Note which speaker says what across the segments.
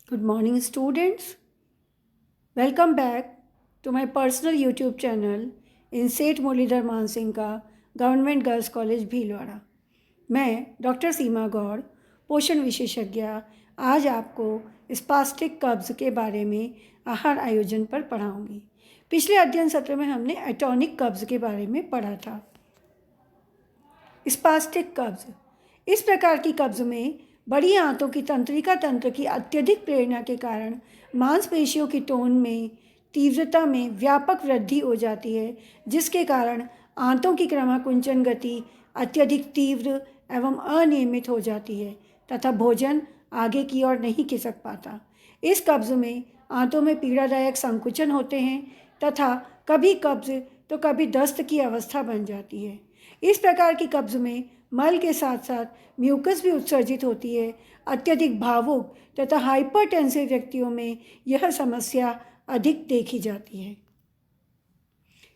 Speaker 1: Good morning, students. Welcome back to my personal YouTube channel in सेठ मुरलीधर मानसिंह का government girls college Bhilwara. मैं doctor सीमा गौड़, पोषण विशेषज्ञ, आज आपको स्पास्टिक कब्ज के बारे में आहार आयोजन पर पढ़ाऊंगी। पिछले अध्ययन सत्र में हमने एटॉनिक कब्ज के बारे में पढ़ा था। स्पास्टिक कब्ज, इस प्रकार की कब्ज में बड़ी आंतों की तंत्रिका तंत्र की अत्यधिक प्रेरणा के कारण मांसपेशियों की टोन में तीव्रता में व्यापक वृद्धि हो जाती है, जिसके कारण आंतों की क्रमाकुंचन गति अत्यधिक तीव्र एवं अनियमित हो जाती है तथा भोजन आगे की ओर नहीं खिसक पाता। इस कब्ज में आंतों में पीड़ादायक संकुचन होते हैं तथा कभी कब्ज तो कभी दस्त की अवस्था बन जाती है। इस प्रकार की कब्ज में मल के साथ साथ म्यूकस भी उत्सर्जित होती है। अत्यधिक भावुक तथा हाइपरटेंसिव व्यक्तियों में यह समस्या अधिक देखी जाती है।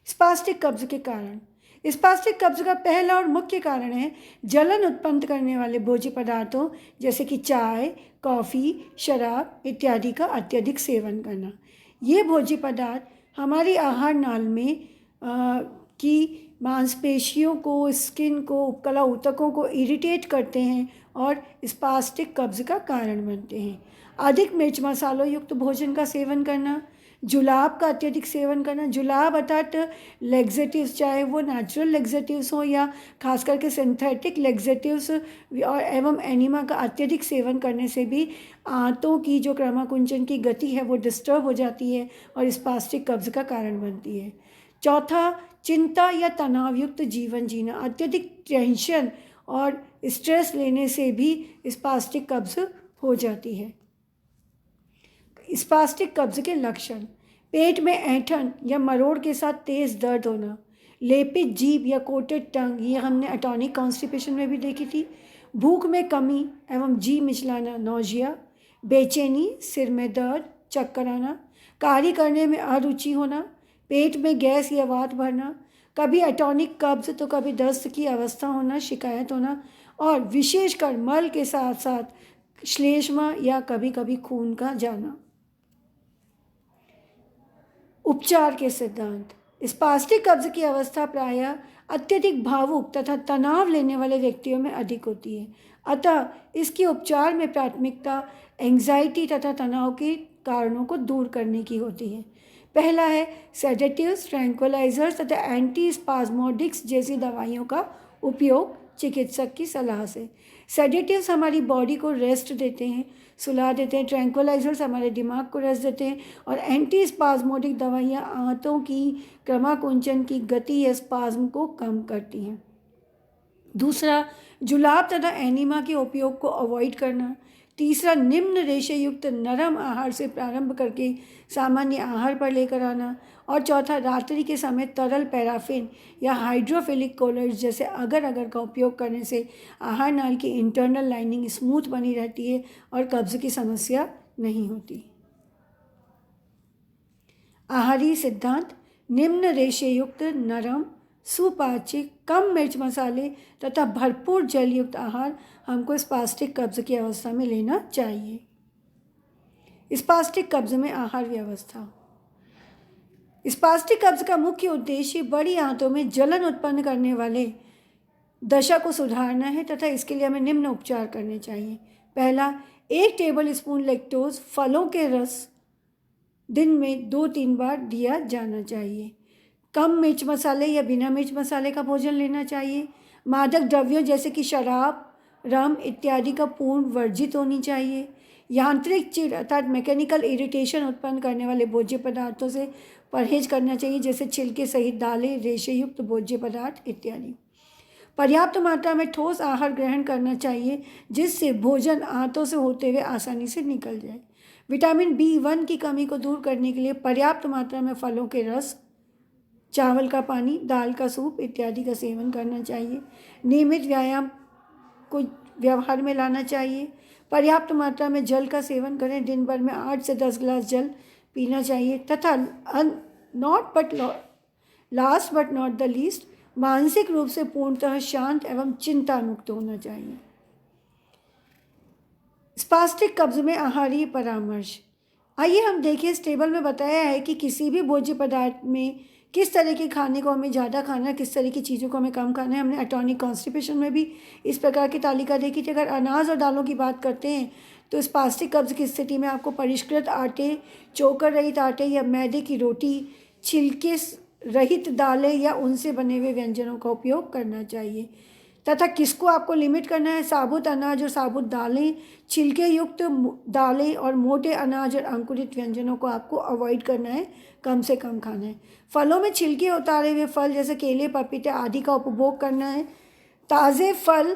Speaker 1: स्पास्टिक कब्ज के कारण, स्पास्टिक कब्ज का पहला और मुख्य कारण है जलन उत्पन्न करने वाले भोज्य पदार्थों जैसे कि चाय, कॉफ़ी, शराब इत्यादि का अत्यधिक सेवन करना। ये भोज्य पदार्थ हमारी आहार नाल में की मांसपेशियों को, स्किन को, उपकला ऊतकों को इरिटेट करते हैं और स्पास्टिक कब्ज का कारण बनते हैं। अधिक मिर्च मसालों युक्त भोजन का सेवन करना, जुलाब का अत्यधिक सेवन करना, जुलाब अर्थात लेग्जेटिव्स, चाहे वो नेचुरल लेग्जेटिव्स हो या खास करके सिंथेटिक लेग्जेटिव्स और एवं एनिमा का अत्यधिक सेवन करने से भी आंतों की जो क्रमाकुंचन की गति है वो डिस्टर्ब हो जाती है और स्पास्टिक कब्ज का कारण बनती है। चौथा, चिंता या तनावयुक्त जीवन जीना, अत्यधिक टेंशन और स्ट्रेस लेने से भी स्पास्टिक कब्ज हो जाती है। स्पास्टिक कब्ज के लक्षण, पेट में ऐंठन या मरोड़ के साथ तेज़ दर्द होना, लेपित जीभ या कोटेड टंग, ये हमने एटॉनिक कॉन्स्टिपेशन में भी देखी थी। भूख में कमी एवं जी मिचलाना, नौजिया, बेचैनी, सिर में दर्द, चक्कर आना, कार्य करने में अरुचि होना, पेट में गैस या वात भरना, कभी एटॉनिक कब्ज तो कभी दस्त की अवस्था होना, शिकायत होना और विशेषकर मल के साथ साथ श्लेष्मा या कभी कभी खून का जाना। उपचार के सिद्धांत, स्पास्टिक कब्ज की अवस्था प्रायः अत्यधिक भावुक तथा तनाव लेने वाले व्यक्तियों में अधिक होती है, अतः इसके उपचार में प्राथमिकता एंग्जाइटी तथा तनाव के कारणों को दूर करने की होती है। पहला है सेडेटिव्स, ट्रैंक्विलाइजर्स तथा एंटी स्पाज्मोडिक्स जैसी दवाइयों का उपयोग चिकित्सक की सलाह से। सेडेटिव्स हमारी बॉडी को रेस्ट देते हैं, सुला देते हैं। ट्रैंक्विलाइजर्स हमारे दिमाग को रेस्ट देते हैं और एंटी स्पाज्मोडिक दवाइयाँ आंतों की क्रमाकुंचन की गति या स्पाज्म को कम करती हैं। दूसरा, जुलाब तथा एनीमा के उपयोग को अवॉइड करना। तीसरा, निम्न रेशेयुक्त नरम आहार से प्रारंभ करके सामान्य आहार पर लेकर आना। और चौथा, रात्रि के समय तरल पैराफिन या हाइड्रोफिलिक कोलर्स जैसे अगर अगर का उपयोग करने से आहार नाल की इंटरनल लाइनिंग स्मूथ बनी रहती है और कब्ज की समस्या नहीं होती। आहारी सिद्धांत, निम्न रेशेयुक्त नरम, सुपाच्य, कम मिर्च मसाले तथा भरपूर जलयुक्त आहार हमको स्पास्टिक कब्ज की अवस्था में लेना चाहिए। स्पास्टिक कब्ज में आहार व्यवस्था, स्पास्टिक कब्ज का मुख्य उद्देश्य बड़ी आंतों में जलन उत्पन्न करने वाले दशा को सुधारना है तथा इसके लिए हमें निम्न उपचार करने चाहिए। पहला, 1 टेबल स्पून लैक्टोज फलों के रस दिन में 2-3 बार दिया जाना चाहिए। कम मिर्च मसाले या बिना मिर्च मसाले का भोजन लेना चाहिए। मादक द्रव्यों जैसे कि शराब, रम इत्यादि का पूर्ण वर्जित होनी चाहिए। यांत्रिक चिढ़ अर्थात मैकेनिकल इरिटेशन उत्पन्न करने वाले भोज्य पदार्थों से परहेज करना चाहिए, जैसे छिलके सहित दालें, रेशेयुक्त भोज्य पदार्थ इत्यादि। पर्याप्त मात्रा में ठोस आहार ग्रहण करना चाहिए जिससे भोजन आंतों से होते हुए आसानी से निकल जाए। विटामिन B1 की कमी को दूर करने के लिए पर्याप्त मात्रा में फलों के रस, चावल का पानी, दाल का सूप इत्यादि का सेवन करना चाहिए। नियमित व्यायाम को व्यवहार में लाना चाहिए। पर्याप्त मात्रा में जल का सेवन करें, दिन भर में 8 से 10 गिलास जल पीना चाहिए तथा last but not the least, मानसिक रूप से पूर्णतः शांत एवं चिंता मुक्त होना चाहिए। स्पास्टिक कब्ज में आहारीय परामर्श। आइए हम देखें, इस टेबल में बताया है कि किसी भी भोज्य पदार्थ में किस तरह के खाने को हमें ज़्यादा खाना है, किस तरह की चीज़ों को हमें कम खाना है। हमने एटॉनिक कॉन्स्टिपेशन में भी इस प्रकार की तालिका देखी थी। अगर अनाज और दालों की बात करते हैं तो स्पास्टिक कब्ज की स्थिति में आपको परिष्कृत आटे, चोकर रहित आटे या मैदे की रोटी, छिलके रहित दालें या उनसे बने हुए व्यंजनों का उपयोग करना चाहिए। तथा किसको आपको लिमिट करना है, साबुत अनाज और साबुत दालें, छिलके युक्त दालें और मोटे अनाज और अंकुरित व्यंजनों को आपको अवॉइड करना है, कम से कम खाना है। फलों में छिलके उतारे हुए फल जैसे केले, पपीते आदि का उपभोग करना है। ताज़े फल,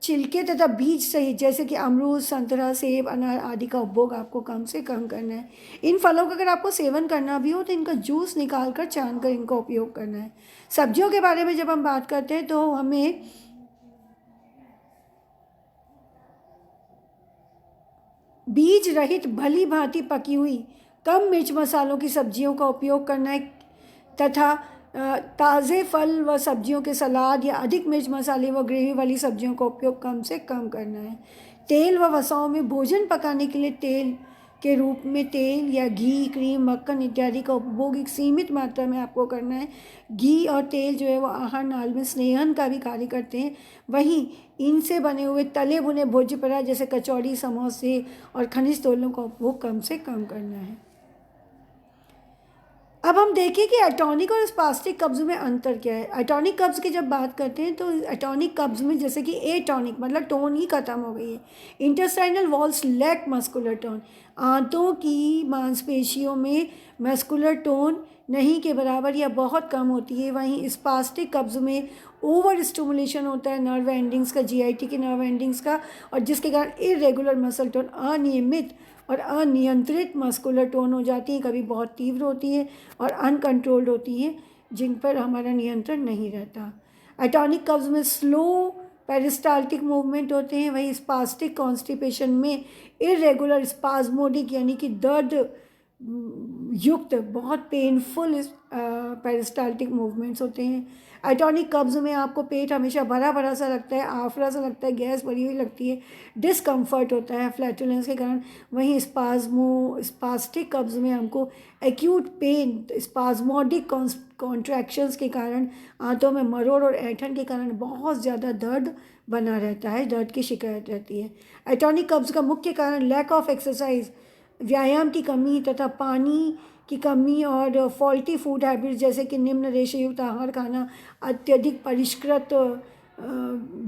Speaker 1: छिलके तथा बीज सहित जैसे कि अमरूद, संतरा, सेब, अनार आदि का उपभोग आपको कम से कम करना है। इन फलों का अगर आपको सेवन करना भी हो तो इनका जूस निकाल कर छान कर इनका उपयोग करना है। सब्जियों के बारे में जब हम बात करते हैं तो हमें बीज रहित भली भांति पकी हुई कम मिर्च मसालों की सब्जियों का उपयोग करना है तथा ताज़े फल व सब्जियों के सलाद या अधिक मिर्च मसाले व ग्रेवी वाली सब्जियों का उपयोग कम से कम करना है। तेल व वसाओं में भोजन पकाने के लिए तेल के रूप में तेल या घी, क्रीम, मक्खन इत्यादि का उपभोग एक सीमित मात्रा में आपको करना है। घी और तेल जो है वो आहार नाल में स्नेहन का भी कार्य करते हैं। वहीं इनसे बने हुए तले भुने भोज्य पदार्थ जैसे कचौड़ी, समोसे और खनिज तेलों का उपभोग कम से कम करना है। अब हम देखें कि एटॉनिक और स्पास्टिक कब्ज में अंतर क्या है। एटॉनिक कब्ज की जब बात करते हैं तो एटॉनिक कब्ज में जैसे कि एटॉनिक मतलब टोन ही खत्म हो गई है। Intestinal walls lack muscular tone, आंतों की मांसपेशियों में मस्कुलर टोन नहीं के बराबर या बहुत कम होती है। वहीं स्पास्टिक कब्ज में ओवर स्टिमुलेशन होता है नर्व एंडिंग्स का, जीआईटी के नर्व एंडिंग्स का, और जिसके कारण इरेगुलर मसल टोन, अनियमित और अनियंत्रित मस्कुलर टोन हो जाती है। कभी बहुत तीव्र होती है और अनकंट्रोल्ड होती है जिन पर हमारा नियंत्रण नहीं रहता। एटॉनिक कब्ज में स्लो पेरिस्टाल्टिक मूवमेंट होते हैं। वहीं स्पास्टिक कॉन्स्टिपेशन में इरेगुलर स्पाज्मोडिक यानी कि दर्द युक्त बहुत पेनफुल पेरिस्टाल्टिक मूवमेंट्स होते हैं। एटॉनिक कब्ज में आपको पेट हमेशा भरा भरा सा लगता है, आफरा सा लगता है, गैस भरी हुई लगती है, डिस्कम्फर्ट होता है फ्लैटुलेंस के कारण। वहीं स्पास्टिक कब्ज में हमको एक्यूट पेन, स्पाज्मोडिक कॉन्ट्रैक्शंस के कारण, आंतों में मरोड़ और ऐंठन के कारण बहुत ज़्यादा दर्द बना रहता है, दर्द की शिकायत रहती है। एटॉनिक कब्ज का मुख्य कारण लैक ऑफ एक्सरसाइज, व्यायाम की कमी तथा पानी की कमी और फॉल्टी फूड हैबिट्स जैसे कि निम्न रेशेयुक्त आहार खाना, अत्यधिक परिष्कृत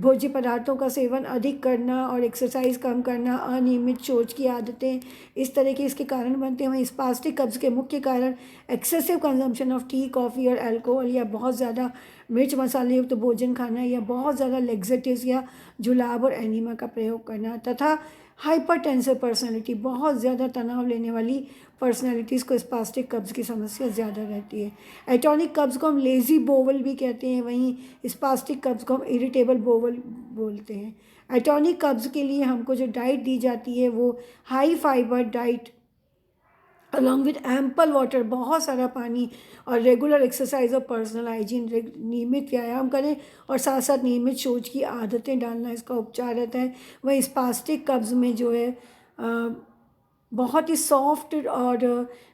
Speaker 1: भोज्य पदार्थों का सेवन अधिक करना और एक्सरसाइज कम करना, अनियमित शौच की आदतें, इस तरह के इसके कारण बनते हैं। वहीं स्पास्टिक कब्ज के मुख्य कारण excessive consumption of T, coffee और अल्कोहल या बहुत ज़्यादा मिर्च मसाले युक्त भोजन खाना या बहुत ज़्यादा लेग्जेटिव्स या जुलाब और एनीमा का प्रयोग करना तथा हाइपरटेंसिव पर्सनैलिटी, बहुत ज़्यादा तनाव लेने वाली पर्सनैलिटीज़ को स्पास्टिक कब्ज़ की समस्या ज़्यादा रहती है। एटॉनिक कब्ज़ को हम लेज़ी बोवल भी कहते हैं, वहीं स्पास्टिक कब्ज़ को हम इरिटेबल बोवल बोलते हैं। एटॉनिक कब्ज़ के लिए हमको जो डाइट दी जाती है वो high fibre diet along with ample water, बहुत सारा पानी और रेगुलर एक्सरसाइज और पर्सनल हाइजीन, नियमित व्यायाम करें और साथ साथ नियमित शौच की आदतें डालना इसका उपचार रहता है। वहीं स्पास्टिक कब्ज़ में जो है बहुत ही सॉफ्ट और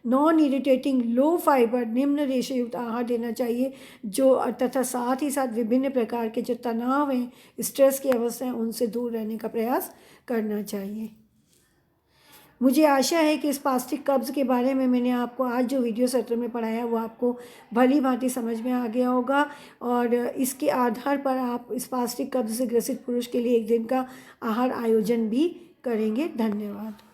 Speaker 1: नॉन इरिटेटिंग लो फाइबर निम्न रेशेयुक्त आहार देना चाहिए जो तथा साथ ही साथ विभिन्न प्रकार के जो तनाव हैं, स्ट्रेस की अवस्था है, उनसे दूर रहने का प्रयास करना चाहिए। मुझे आशा है कि स्पास्टिक कब्ज़ के बारे में मैंने आपको आज जो वीडियो सत्र में पढ़ाया वो आपको भली भांति समझ में आ गया होगा और इसके आधार पर आप स्पास्टिक कब्ज़ से ग्रसित पुरुष के लिए एक दिन का आहार आयोजन भी करेंगे। धन्यवाद।